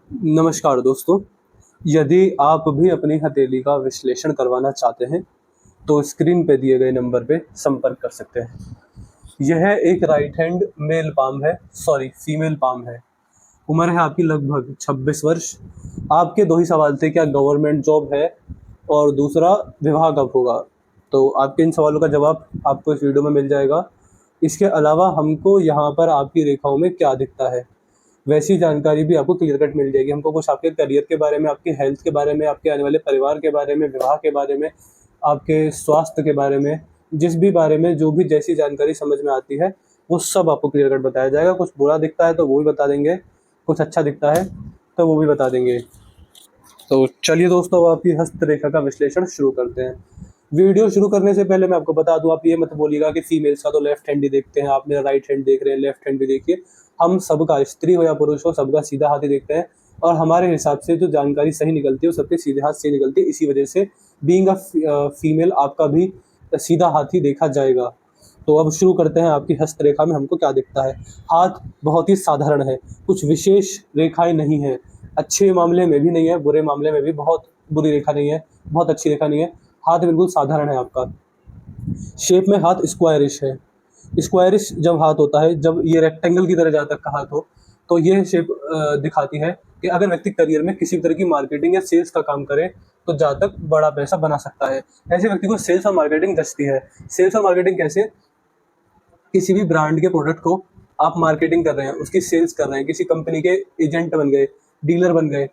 नमस्कार दोस्तों। यदि आप भी अपनी हथेली का विश्लेषण करवाना चाहते हैं तो स्क्रीन पे दिए गए नंबर पे संपर्क कर सकते हैं। यह एक राइट हैंड मेल पाम है, सॉरी फीमेल पाम है। उम्र है आपकी लगभग 26 वर्ष। आपके दो ही सवाल थे, क्या गवर्नमेंट जॉब है और दूसरा विवाह कब होगा। तो आपके इन सवालों का जवाब आपको इस वीडियो में मिल जाएगा। इसके अलावा हमको यहाँ पर आपकी रेखाओं में क्या दिखता है वैसी जानकारी भी आपको क्लियर कट मिल जाएगी। हमको कुछ आपके करियर के बारे में, आपकी हेल्थ के बारे में, आपके आने वाले परिवार के बारे में, विवाह के बारे में, आपके स्वास्थ्य के बारे में, जिस भी बारे में जो भी जैसी जानकारी समझ में आती है वो सब आपको क्लियर कट बताया जाएगा। कुछ बुरा दिखता है तो वो भी बता देंगे, कुछ अच्छा दिखता है तो वो भी बता देंगे। तो चलिए दोस्तों, अब आपकी हस्तरेखा का विश्लेषण शुरू करते हैं। वीडियो शुरू करने से पहले मैं आपको बता दूं, आप ये मत बोलिएगा कि फीमेल्स का तो लेफ्ट हैंड ही देखते हैं, आप मेरा राइट हैंड देख रहे हैं, लेफ्ट हैंड भी देखिए। हम सबका, स्त्री हो या पुरुष हो, सबका सीधा हाथ ही देखते हैं और हमारे हिसाब से जो जानकारी सही निकलती है वो सबके सीधे हाथ से निकलती है। इसी वजह से बीइंग अ फीमेल आपका भी सीधा हाथ ही देखा जाएगा। तो अब शुरू करते हैं, आपकी हस्तरेखा में हमको क्या दिखता है। हाथ बहुत ही साधारण है, कुछ विशेष रेखाएं नहीं है। अच्छे मामले में भी नहीं है, बुरे मामले में भी बहुत बुरी रेखा नहीं है, बहुत अच्छी रेखा नहीं है। हाथ बिल्कुल साधारण है आपका। शेप में हाथ स्क्वायरिश है। स्क्वायरिश जब हाथ होता है, जब ये रेक्टेंगल की तरह जहाँ तक का हाथ हो, तो ये शेप दिखाती है कि अगर व्यक्ति करियर में किसी भी तरह की मार्केटिंग या सेल्स का काम करे तो जहाँ तक बड़ा पैसा बना सकता है। ऐसे व्यक्ति को सेल्स और मार्केटिंग जचती है। सेल्स और मार्केटिंग कैसे? किसी भी ब्रांड के प्रोडक्ट को आप मार्केटिंग कर रहे हैं, उसकी सेल्स कर रहे हैं, किसी कंपनी के एजेंट बन गए, डीलर बन गए,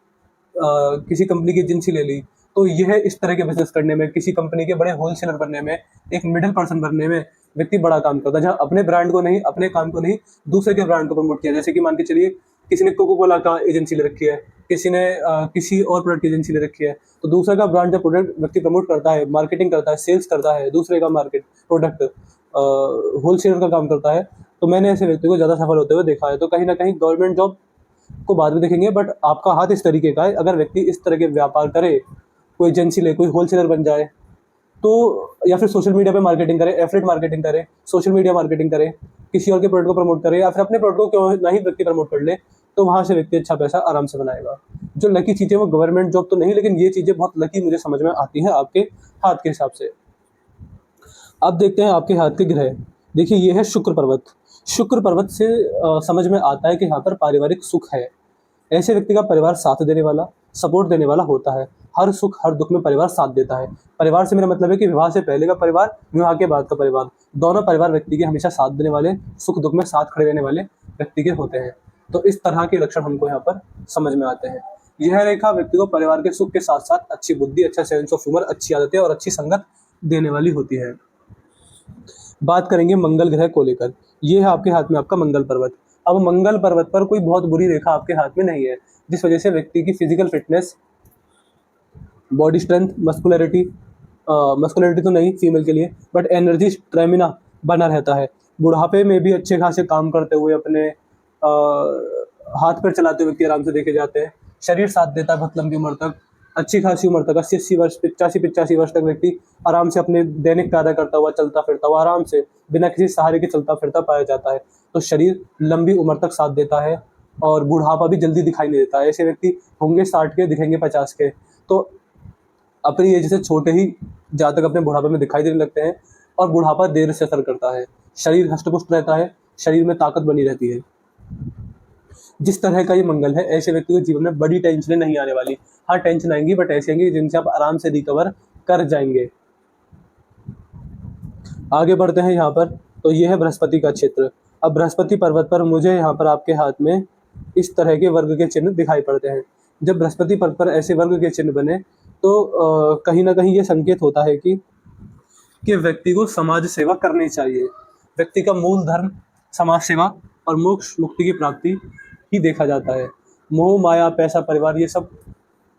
किसी कंपनी की एजेंसी ले ली, तो यह इस तरह के बिजनेस करने में, किसी कंपनी के बड़े होलसेलर बनने में, एक मिडिल पर्सन बनने में व्यक्ति बड़ा काम करता है, जहाँ अपने ब्रांड को नहीं, अपने काम को नहीं, दूसरे के ब्रांड को प्रमोट किया। जैसे कि मान के चलिए किसी ने कोको कोला का एजेंसी ले रखी है, किसी ने किसी और प्रोडक्ट की एजेंसी ले रखी है, तो दूसरे का ब्रांड जब प्रोडक्ट व्यक्ति प्रमोट करता है, मार्केटिंग करता है, सेल्स करता है, दूसरे का मार्केट प्रोडक्ट होलसेलर का काम करता है, तो मैंने ऐसे व्यक्ति को ज़्यादा सफल होते हुए देखा है। तो कहीं ना कहीं गवर्नमेंट जॉब को बाद में देखेंगे, बट आपका हाथ इस तरीके का है। अगर व्यक्ति इस तरह के व्यापार करे, कोई एजेंसी ले, कोई होलसेलर बन जाए, तो या फिर सोशल मीडिया पे मार्केटिंग करे, एफिलिएट मार्केटिंग करे, सोशल मीडिया मार्केटिंग करे, किसी और के प्रोडक्ट को प्रमोट करे, या फिर अपने प्रोडक्ट को क्यों ना ही व्यक्ति प्रमोट कर ले, तो वहां से व्यक्ति अच्छा पैसा आराम से बनाएगा। जो लकी चीजें वो गवर्नमेंट जॉब तो नहीं, लेकिन ये चीजें बहुत लकी मुझे समझ में आती हैं आपके हाथ के हिसाब से। अब देखते हैं आपके हाथ के ग्रह। देखिए, ये है शुक्र पर्वत। शुक्र पर्वत से समझ में आता है कि यहाँ पर पारिवारिक सुख है। ऐसे व्यक्ति का परिवार साथ देने वाला, सपोर्ट देने वाला होता है। हर सुख हर दुख में परिवार साथ देता है। परिवार से मेरा मतलब है कि विवाह से पहले का परिवार, विवाह के बाद का परिवार, दोनों परिवार व्यक्ति के हमेशा साथ देने वाले, सुख दुख में साथ खड़े रहने वाले व्यक्ति के होते हैं। तो इस तरह के लक्षण हमको यहाँ पर समझ में आते हैं। यह रेखा व्यक्ति को परिवार के सुख के साथ साथ अच्छी बुद्धि, अच्छा सेंस ऑफ ह्यूमर, अच्छी आदतें और अच्छी संगत देने वाली होती है। बात करेंगे मंगल ग्रह को लेकर। ये है आपके हाथ में आपका मंगल पर्वत। अब मंगल पर्वत पर कोई बहुत बुरी रेखा आपके हाथ में नहीं है, जिस वजह से व्यक्ति की physical fitness, body strength, muscularity, muscularity तो नहीं फीमेल के लिए, बट एनर्जी, स्टेमिना बना रहता है। बुढ़ापे में भी अच्छे खासे काम करते हुए, अपने हाथ पैर चलाते हुए व्यक्ति आराम से देखे जाते हैं। शरीर साथ देता है बहुत लंबी उम्र तक, अच्छी खासी उम्र तक, 80-80 वर्ष, 85-85 वर्ष तक व्यक्ति आराम से अपने दैनिक कार्य करता हुआ, चलता फिरता हुआ, आराम से बिना किसी सहारे के चलता फिरता पाया जाता है। तो शरीर लंबी उम्र तक साथ देता है और बुढ़ापा भी जल्दी दिखाई नहीं देता है। ऐसे व्यक्ति होंगे 60 के, दिखेंगे 50 के। तो अपनी एज से छोटे ही जहाँ तक अपने बुढ़ापे में दिखाई देने लगते हैं और बुढ़ापा देर से असर करता है। शरीर हष्ट-पुष्ट रहता है, शरीर में ताकत बनी रहती है। जिस तरह का ये मंगल है, ऐसे व्यक्ति को जीवन में बड़ी टेंशनें नहीं आने वाली। हाँ, टेंशन आएंगी, बट ऐसी आएंगी जिनसे आप आराम से रिकवर कर जाएंगे। आगे बढ़ते हैं यहाँ पर। तो ये है बृहस्पति का क्षेत्र। अब बृहस्पति पर्वत पर मुझे यहाँ पर आपके हाथ में इस तरह के वर्ग के चिन्ह दिखाई पड़ते हैं। जब बृहस्पति पर्वत पर ऐसे वर्ग के चिन्ह बने तो कहीं ना कहीं ये संकेत होता है कि व्यक्ति को समाज सेवा करनी चाहिए। व्यक्ति का मूल धर्म समाज सेवा और मोक्ष मुक्ति की प्राप्ति ही देखा जाता है। मोह माया, पैसा, परिवार, ये सब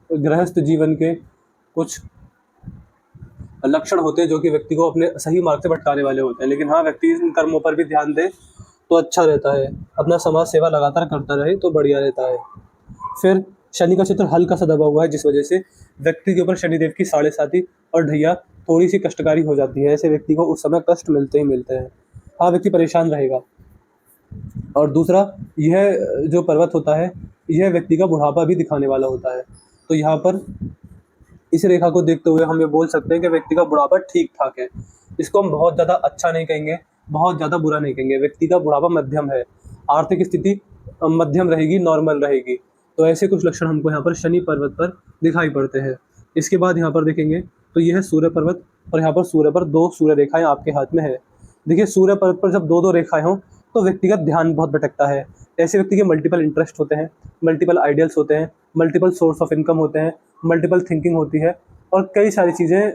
गृहस्थ जीवन के कुछ लक्षण होते हैं जो कि व्यक्ति को अपने सही मार्ग से भटकाने वाले होते हैं। लेकिन हाँ, व्यक्ति इन कर्मों पर भी ध्यान दे तो अच्छा रहता है। अपना समाज सेवा लगातार करता रहे तो बढ़िया रहता है। फिर शनि का क्षेत्र हल्का सा दबा हुआ है, जिस वजह से व्यक्ति के ऊपर शनिदेव की 7.5 और ढैया थोड़ी सी कष्टकारी हो जाती है। ऐसे व्यक्ति को उस समय कष्ट मिलते ही मिलते हैं। हाँ, व्यक्ति परेशान रहेगा। और दूसरा, यह जो पर्वत होता है यह व्यक्ति का बुढ़ापा भी दिखाने वाला होता है। तो यहाँ पर इस रेखा को देखते हुए हम ये बोल सकते हैं कि व्यक्ति का बुढ़ापा ठीक ठाक है। इसको हम बहुत ज़्यादा अच्छा नहीं कहेंगे, बहुत ज़्यादा बुरा नहीं कहेंगे। व्यक्ति का बुढ़ापा मध्यम है, आर्थिक स्थिति मध्यम रहेगी, नॉर्मल रहेगी। तो ऐसे कुछ लक्षण हमको यहाँ पर शनि पर्वत पर दिखाई पड़ते हैं। इसके बाद यहाँ पर देखेंगे तो यह है सूर्य पर्वत, और यहाँ पर सूर्य पर 2 सूर्य रेखाएं आपके हाथ में है। देखिए सूर्य पर्वत पर जब 2-2 रेखाएं हों तो व्यक्ति का ध्यान बहुत भटकता है। ऐसे व्यक्ति के मल्टीपल इंटरेस्ट होते हैं, मल्टीपल आइडियल्स होते हैं, मल्टीपल सोर्स ऑफ इनकम होते हैं, मल्टीपल थिंकिंग होती है, और कई सारी चीज़ें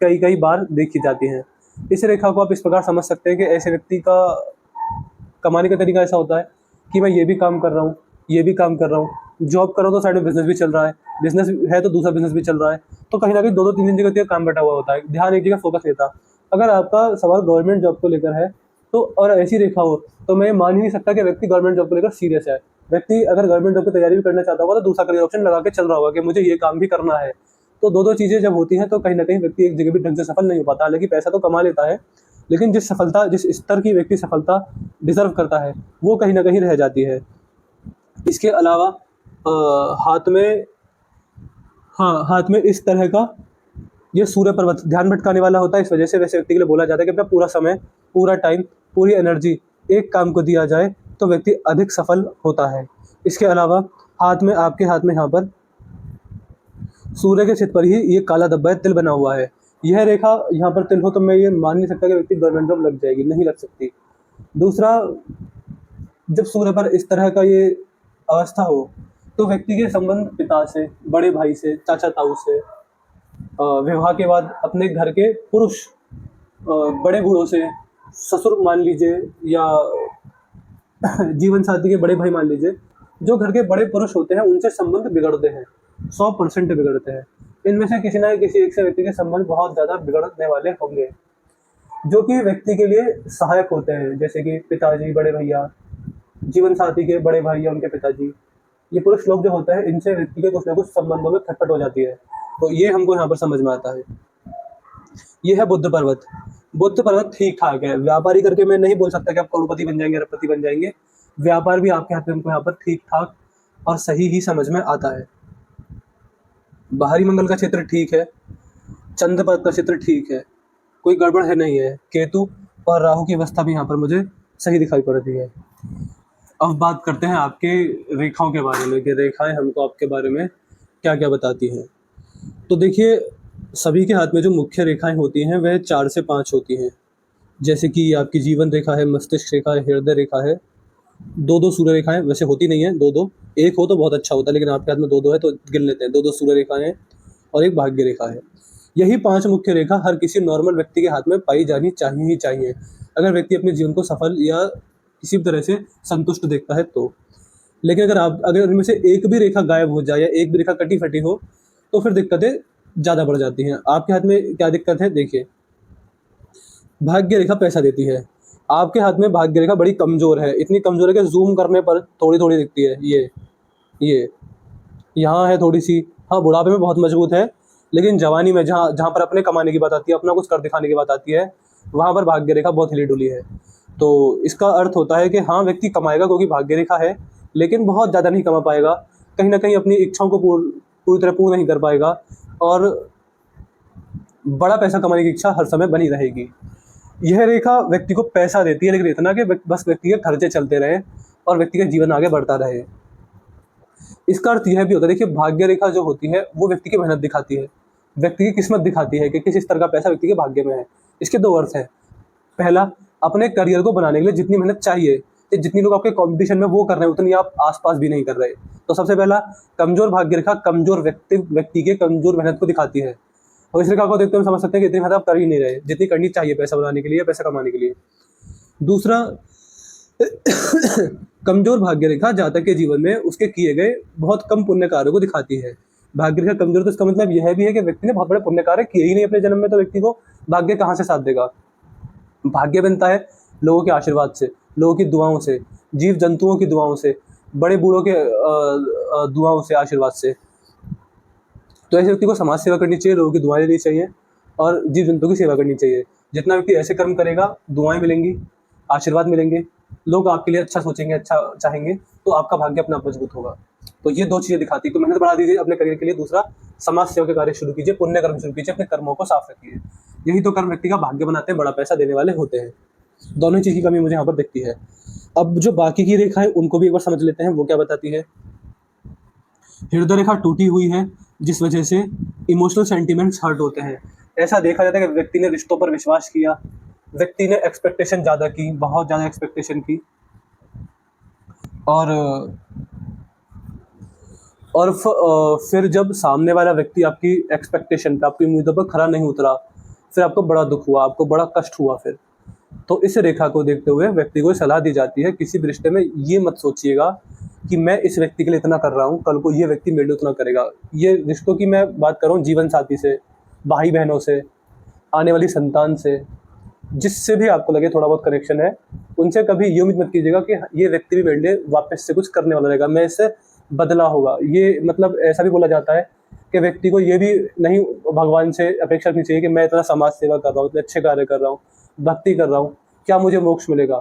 कई कई बार देखी जाती हैं। इस रेखा को आप इस प्रकार समझ सकते हैं कि ऐसे व्यक्ति का कमाने का तरीका ऐसा होता है कि मैं ये भी काम कर रहा हूँ, ये भी काम कर रहा हूँ, जॉब कर रहा हूँ तो साइड में बिजनेस भी चल रहा है, बिजनेस है तो दूसरा बिजनेस भी चल रहा है। तो कहीं ना कहीं 2-2 3-3 जगह काम बटा हुआ होता है, ध्यान एक जगह फोकस लेता। अगर आपका सवाल गवर्नमेंट जॉब को लेकर है तो, और ऐसी रेखा हो, तो मैं मान ही नहीं सकता कि व्यक्ति गवर्नमेंट जॉब को लेकर सीरियस है। व्यक्ति अगर गवर्नमेंट जॉब की तैयारी भी करना चाहता होगा तो दूसरा करियर ऑप्शन लगा के चल रहा होगा कि मुझे ये काम भी करना है। तो 2-2 चीज़ें जब होती हैं तो कहीं ना कहीं व्यक्ति एक जगह भी ढंग से सफल नहीं हो पाता। हालांकि पैसा तो कमा लेता है, लेकिन जिस स्तर की व्यक्ति सफलता डिजर्व करता है वो कहीं ना कहीं रह जाती है। इसके अलावा हाथ में इस तरह का ये सूर्य पर्वत ध्यान भटकाने वाला होता है। इस वजह से वैसे व्यक्ति के लिए बोला जाता है कि अपना पूरा समय, पूरा टाइम, पूरी एनर्जी एक काम को दिया जाए तो व्यक्ति अधिक सफल होता है। इसके अलावा आपके हाथ में यहाँ पर सूर्य के क्षेत्र पर ही ये काला धब्बा है, तिल बना हुआ है। यह रेखा यहाँ पर तिल हो तो मैं ये मान नहीं सकता कि व्यक्ति गवर्नमेंट जॉब लग जाएगी, नहीं लग सकती। दूसरा, जब सूर्य पर इस तरह का ये अवस्था हो तो व्यक्ति के संबंध पिता से, बड़े भाई से, चाचा ताऊ से, विवाह के बाद अपने घर के पुरुष, बड़े बूढ़ों से, ससुर मान लीजिए, या जीवन साथी के बड़े भाई मान लीजिए, जो घर के बड़े पुरुष होते हैं उनसे संबंध बिगड़ते हैं, 100% बिगड़ते हैं। इनमें से किसी ना किसी एक से व्यक्ति के संबंध बहुत ज़्यादा बिगड़ने वाले होंगे, जो कि व्यक्ति के लिए सहायक होते हैं, जैसे कि पिताजी, बड़े भैया, जीवन साथी के बड़े भाई या उनके पिताजी। ये पुरुष लोग जो होते हैं इनसे व्यक्ति के कुछ ना कुछ संबंधों में खटपट हो जाती है। तो ये हमको यहाँ पर समझ में आता है। ये है बुध पर्वत। बुध पर्वत ठीक ठाक है। व्यापारी करके मैं नहीं बोल सकता कि आप करोड़पति बन जाएंगे, अरबपति बन जाएंगे। व्यापार भी आपके हाथ में हमको यहाँ पर ठीक ठाक और सही ही समझ में आता है। बाहरी मंगल का क्षेत्र ठीक है, चंद्र पर्वत का क्षेत्र ठीक है, कोई गड़बड़ है नहीं है। केतु और राहु की अवस्था भी यहाँ पर मुझे सही दिखाई पड़ती है। अब बात करते हैं आपके रेखाओं के बारे में कि रेखाएं हमको आपके बारे में क्या क्या बताती हैं। तो देखिए, सभी के हाथ में जो मुख्य रेखाएं होती हैं वह 4 से 5 होती हैं। जैसे कि आपकी जीवन रेखा है, मस्तिष्क रेखा है, हृदय रेखा है। 2-2 सूर्य रेखाएं, वैसे होती नहीं है 2-2, एक हो तो बहुत अच्छा होता है, लेकिन आपके हाथ में 2-2 है तो गिन लेते हैं। 2-2 सूर्य रेखाएं हैं और एक भाग्य रेखा है। यही 5 मुख्य रेखा हर किसी नॉर्मल व्यक्ति के हाथ में पाई जानी चाहिए ही चाहिए, अगर व्यक्ति अपने जीवन को सफल या किसी भी तरह से संतुष्ट देखता है तो। लेकिन अगर इनमें से एक भी रेखा गायब हो जाए या एक भी रेखा कटी फटी हो तो फिर दिक्कतें ज़्यादा बढ़ जाती हैं। आपके हाथ में क्या दिक्कत है, देखिए, भाग्य रेखा पैसा देती है। आपके हाथ में भाग्य रेखा बड़ी कमज़ोर है, इतनी कमज़ोर है कि जूम करने पर थोड़ी थोड़ी दिखती है। ये यहाँ है थोड़ी सी, हाँ बुढ़ापे में बहुत मजबूत है, लेकिन जवानी में जहाँ जहाँ पर अपने कमाने की बात आती है, अपना कुछ कर दिखाने की बात आती है, वहाँ पर भाग्य रेखा बहुत हिली डुली है। तो इसका अर्थ होता है कि हाँ व्यक्ति कमाएगा क्योंकि भाग्य रेखा है, लेकिन बहुत ज़्यादा नहीं कमा पाएगा, कहीं ना कहीं अपनी इच्छाओं को पूरी तरह पूर्ण नहीं कर पाएगा, और बड़ा पैसा कमाने की इच्छा हर समय बनी रहेगी। यह रेखा व्यक्ति को पैसा देती है, लेकिन इतना कि बस व्यक्ति के खर्चे चलते रहे और व्यक्ति का जीवन आगे बढ़ता रहे। इसका अर्थ यह भी होता है, देखिए भाग्य रेखा जो होती है वो व्यक्ति की मेहनत दिखाती है, व्यक्ति की किस्मत दिखाती है कि किस स्तर का पैसा व्यक्ति के भाग्य में है। इसके 2 अर्थ हैं। पहला, अपने करियर को बनाने के लिए जितनी मेहनत चाहिए, जितनी लोग आपके कंपटीशन में वो कर रहे हैं, उतनी आप आसपास भी नहीं कर रहे। तो सबसे पहला, कमजोर भाग्य रेखा कमजोर व्यक्ति के कमजोर मेहनत को दिखाती है, और इस रेखा को देखते हुए समझ सकते हैं कि इतनी मेहनत आप कर ही नहीं रहे जितनी करनी चाहिए पैसा बनाने के लिए, पैसा कमाने के लिए। दूसरा, कमजोर भाग्य रेखा जातक के जीवन में उसके किए गए बहुत कम पुण्य कार्यों को दिखाती है। भाग्य रेखा कमजोर, तो इसका मतलब यह भी है कि व्यक्ति ने बहुत बड़े पुण्य कार्य किए ही नहीं अपने जन्म में, तो व्यक्ति को भाग्य कहाँ से साथ देगा। भाग्य बनता है लोगों के आशीर्वाद से, लोगों की दुआओं से, जीव जंतुओं की दुआओं से, बड़े बूढ़ों के दुआओं से, आशीर्वाद से। तो ऐसे व्यक्ति को समाज सेवा करनी चाहिए, लोगों की दुआएं लेनी चाहिए और जीव जंतुओं की सेवा करनी चाहिए। जितना व्यक्ति ऐसे कर्म करेगा, दुआएं मिलेंगी, आशीर्वाद मिलेंगे, लोग आपके लिए अच्छा सोचेंगे, अच्छा चाहेंगे, तो आपका भाग्य अपना मजबूत होगा। तो ये 2 चीज़ें दिखाती है। तो मेहनत बढ़ा दीजिए अपने करियर के लिए, दूसरा समाज सेवा के कार्य शुरू कीजिए, पुण्य कर्म शुरू कीजिए, अपने कर्मों को साफ रखिए। यही तो कर्म व्यक्ति का भाग्य बनाते हैं, बड़ा पैसा देने वाले होते हैं। दोनों चीज़ की कमी मुझे यहाँ पर दिखती है। अब जो बाकी की रेखा है उनको भी एक बार समझ लेते हैं, वो क्या बताती है। हृदय रेखा टूटी हुई है, जिस वजह से इमोशनल सेंटिमेंट्स हर्ट होते हैं। ऐसा देखा जाता है कि व्यक्ति ने रिश्तों पर विश्वास किया, व्यक्ति ने एक्सपेक्टेशन ज़्यादा की, बहुत ज़्यादा एक्सपेक्टेशन की, और फिर जब सामने वाला व्यक्ति आपकी एक्सपेक्टेशन पे, आपकी उम्मीदों पर खरा नहीं उतरा, फिर आपको बड़ा दुख हुआ, आपको बड़ा कष्ट हुआ। फिर तो इस रेखा को देखते हुए व्यक्ति को सलाह दी जाती है, किसी भी रिश्ते में ये मत सोचिएगा कि मैं इस व्यक्ति के लिए इतना कर रहा हूँ, कल को ये व्यक्ति मेरे लिए उतना करेगा। ये रिश्तों की मैं बात कर रहा हूँ, जीवन साथी से, भाई बहनों से, आने वाली संतान से, जिससे भी आपको लगे थोड़ा बहुत कनेक्शन है, उनसे कभी ये उम्मीद मत कीजिएगा कि ये व्यक्ति भी मेरे लिए वापस से कुछ करने वाला रहेगा, मैं इससे बदला होगा। ये मतलब ऐसा भी बोला जाता है कि व्यक्ति को ये भी नहीं भगवान से अपेक्षा रखनी चाहिए कि मैं इतना समाज सेवा कर रहा हूँ, इतने अच्छे कार्य कर रहा हूँ, भक्ति कर रहा हूँ, क्या मुझे मोक्ष मिलेगा।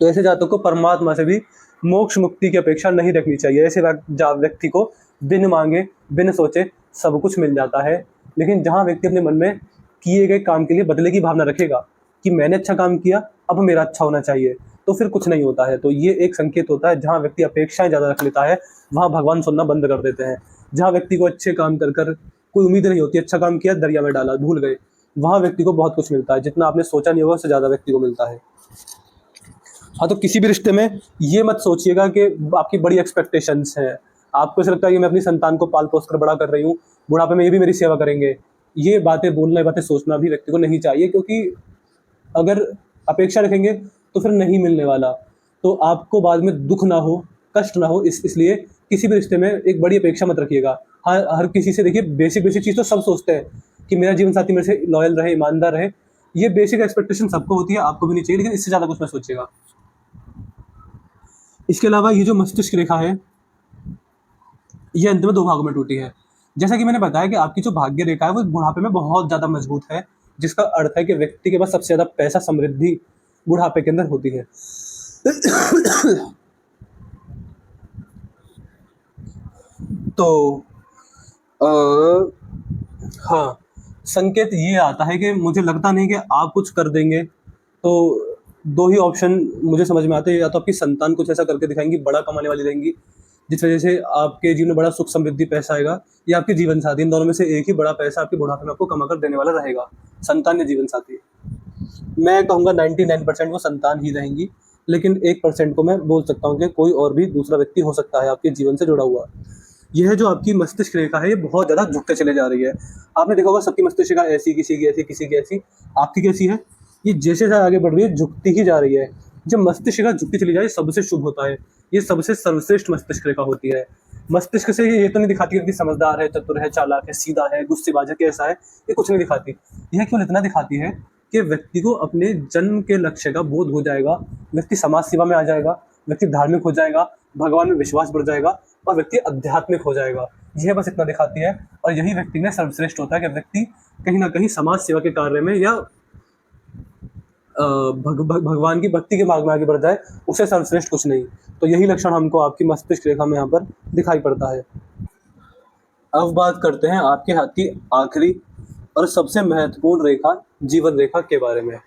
तो ऐसे जातकों को परमात्मा से भी मोक्ष मुक्ति की अपेक्षा नहीं रखनी चाहिए। ऐसे व्यक्ति को बिन मांगे, बिन सोचे सब कुछ मिल जाता है। लेकिन जहाँ व्यक्ति अपने मन में किए गए काम के लिए बदले की भावना रखेगा कि मैंने अच्छा काम किया, अब मेरा अच्छा होना चाहिए, तो फिर कुछ नहीं होता है। तो ये एक संकेत होता है, जहाँ व्यक्ति अपेक्षाएं ज़्यादा रख लेता है, वहाँ भगवान सुनना बंद कर देते हैं। जहाँ व्यक्ति को अच्छे काम कर कर कोई उम्मीद नहीं होती, अच्छा काम किया, दरिया में डाला, भूल गए, वहाँ व्यक्ति को बहुत कुछ मिलता है। जितना आपने सोचा नहीं होगा, उससे ज़्यादा व्यक्ति को मिलता है। हाँ, तो किसी भी रिश्ते में ये मत सोचिएगा कि आपकी बड़ी एक्सपेक्टेशंस हैं, आपको ऐसा लगता है कि मैं अपनी संतान को पाल पोस कर बड़ा कर रही हूँ, बुढ़ापे में ये भी मेरी सेवा करेंगे। ये बातें बोलना, ये बातें सोचना भी व्यक्ति को नहीं चाहिए, क्योंकि अगर अपेक्षा रखेंगे तो फिर नहीं मिलने वाला। तो आपको बाद में दुख ना हो, कष्ट ना हो, इसलिए किसी भी रिश्ते में एक बड़ी अपेक्षा मत रखिएगा। हाँ, हर किसी से देखिए बेसिक चीज़ तो सब सोचते हैं कि मेरा जीवन साथी मेरे से लॉयल रहे, ईमानदार रहे। ये बेसिक एक्सपेक्टेशन सबको होती है, आपको भी नहीं चाहिए, लेकिन इससे ज़्यादा कुछ मत सोचिएगा। इसके अलावा ये जो मस्तिष्क रेखा है, ये अंत में 2 भागों में टूटी है। जैसा कि मैंने बताया कि आपकी जो भाग्य रेखा है वो बुढ़ापे में बहुत ज़्यादा मजबूत है, जिसका अर्थ है कि व्यक्ति के पास सबसे ज़्यादा पैसा, समृद्धि बुढ़ापे के अंदर होती है। तो हाँ, संकेत ये आता है कि मुझे लगता नहीं कि आप कुछ कर देंगे। तो 2 ही ऑप्शन मुझे समझ में आते हैं, या तो आपकी संतान कुछ ऐसा करके दिखाएंगी, बड़ा कमाने वाली रहेंगी, जिस वजह से आपके जीवन में बड़ा सुख समृद्धि पैसा आएगा, या आपके जीवन साथी, इन दोनों में से एक ही बड़ा पैसा आपके बुढ़ापे में आपको कमा कर देने वाला रहेगा, संतान या जीवन साथी। मैं कहूँगा 99% वो संतान ही रहेंगी, लेकिन 1% को मैं बोल सकता हूँ कि कोई और भी दूसरा व्यक्ति हो सकता है आपके जीवन से जुड़ा हुआ। यह जो आपकी मस्तिष्क रेखा है, ये बहुत ज़्यादा झुकते चले जा रही है। आपने देखा होगा सबकी मस्तिष्क रेखा ऐसी, किसी की ऐसी, किसी की ऐसी। आपकी कैसी है? ये जैसे जैसे आगे बढ़ रही है, झुकती ही जा रही है। जब मस्तिष्क रेखा झुकती चली जाए, सबसे शुभ होता है। ये सबसे सर्वश्रेष्ठ मस्तिष्क रेखा होती है। मस्तिष्क से ये तो नहीं दिखाती कि समझदार है, चतुर है, चालाक है, सीधा है, गुस्सेबाज है, कैसा है, ये कुछ नहीं दिखाती। यह केवल इतना दिखाती है कि व्यक्ति को अपने जन्म के लक्ष्य का बोध हो जाएगा, व्यक्ति समाज सेवा में आ जाएगा, व्यक्ति धार्मिक हो जाएगा, भगवान में विश्वास बढ़ जाएगा, और व्यक्ति आध्यात्मिक हो जाएगा। यह बस इतना दिखाती है, और यही व्यक्ति में सर्वश्रेष्ठ होता है कि व्यक्ति कहीं ना कहीं समाज सेवा के कार्य में या भगवान की भक्ति के मार्ग में आगे बढ़ जाए, उसे सर्वश्रेष्ठ कुछ नहीं। तो यही लक्षण हमको आपकी मस्तिष्क रेखा में यहाँ पर दिखाई पड़ता है। अब बात करते हैं आपके हाथ की आखिरी और सबसे महत्वपूर्ण रेखा, जीवन रेखा के बारे में।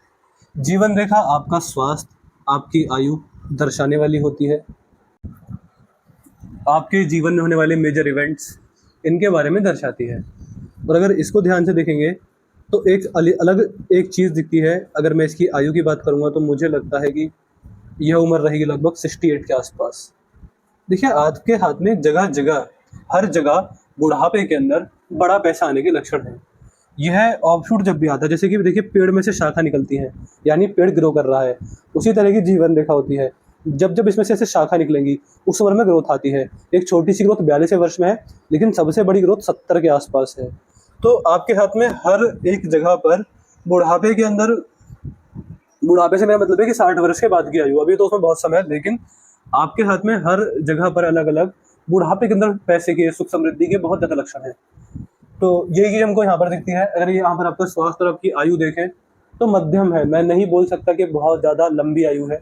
जीवन रेखा आपका स्वास्थ्य, आपकी आयु दर्शाने वाली होती है। आपके जीवन में होने वाले मेजर इवेंट्स, इनके बारे में दर्शाती है। और अगर इसको ध्यान से देखेंगे तो एक अलग एक चीज़ दिखती है। अगर मैं इसकी आयु की बात करूँगा तो मुझे लगता है कि यह उम्र रहेगी लगभग 68 के आसपास। देखिए, आपके हाथ में जगह जगह, हर जगह बुढ़ापे के अंदर बड़ा पैसा आने के लक्षण हैं। यह ऑफशूट जब भी आता है, जैसे कि देखिए पेड़ में से शाखा निकलती है, यानी पेड़ ग्रो कर रहा है, उसी तरह की जीवन रेखा होती है। जब जब इसमें से ऐसे शाखा निकलेंगी, उस उम्र में ग्रोथ आती है। एक छोटी सी ग्रोथ 42 वर्ष में है, लेकिन सबसे बड़ी ग्रोथ 70 के आसपास है। तो आपके हाथ में हर एक जगह पर बुढ़ापे के अंदर, बुढ़ापे से मेरा मतलब है कि 60 वर्ष के बाद की आयु, अभी तो उसमें बहुत समय है, लेकिन आपके हाथ में हर जगह पर अलग अलग बुढ़ापे के अंदर पैसे के, सुख समृद्धि के बहुत ज़्यादा लक्षण हैं। तो यही चीज़ हमको यहाँ पर दिखती है। अगर ये यहाँ पर आपका स्वास्थ्य और आपकी आयु देखें तो मध्यम है। मैं नहीं बोल सकता कि बहुत ज़्यादा लंबी आयु है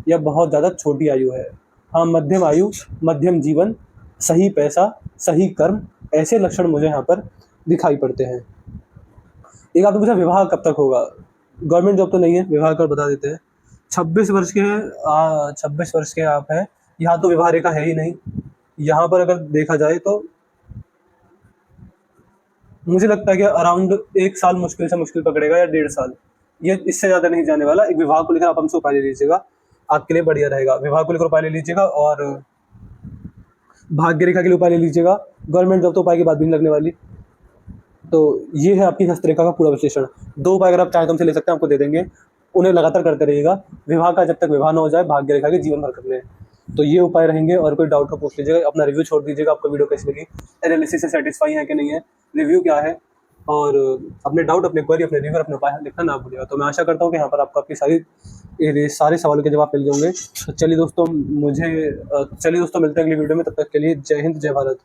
या बहुत ज़्यादा छोटी आयु है। हाँ, मध्यम आयु, मध्यम जीवन, सही पैसा, सही कर्म, ऐसे लक्षण मुझे यहाँ पर दिखाई पड़ते हैं। एक आपने पूछा विवाह कब तक होगा। गवर्नमेंट जॉब तो नहीं है, विवाह कर बता देते हैं। 26 वर्ष के हैं, 26 वर्ष के आप हैं, यहाँ तो विवाह रेखा है ही नहीं। यहाँ पर अगर देखा जाए तो मुझे लगता है कि अराउंड 1 साल मुश्किल से मुश्किल पकड़ेगा या 1.5 साल, ये इससे ज़्यादा नहीं जाने वाला। एक विवाह को लेकर आप हमसे उपाय ले लीजिएगा, आपके लिए बढ़िया रहेगा। विवाह को लेकर उपाय ले लीजिएगा और भाग्य रेखा के लिए उपाय ले लीजिएगा। गवर्नमेंट जॉब तो उपाय की बात भी नहीं लगने वाली। तो ये है आपकी हस्तरेखा का पूरा विश्लेषण। 2 उपाय अगर आप चाहें तो हमसे ले सकते हैं, आपको दे देंगे। उन्हें लगातार करते रहिएगा, विवाह का जब तक विवाह ना हो जाए, भाग्य रेखा के जीवन भर करने हैं। तो ये उपाय रहेंगे, और कोई डाउट हो पूछ लीजिएगा। अपना रिव्यू छोड़ दीजिएगा, आपको वीडियो कैसी लगी, एनालिसिस से सेटिस्फाई है कि नहीं है, रिव्यू क्या है, और अपने डाउट, अपने क्वेरी, अपने रिव्यू, अपने उपाय लिखना ना भूलिएगा। तो मैं आशा करता हूँ कि यहाँ पर आपको आपकी सारे सवालों के जवाब मिल गए होंगे। तो चलिए दोस्तों, मिलते हैं अगली वीडियो में। तब तक के लिए जय हिंद, जय भारत।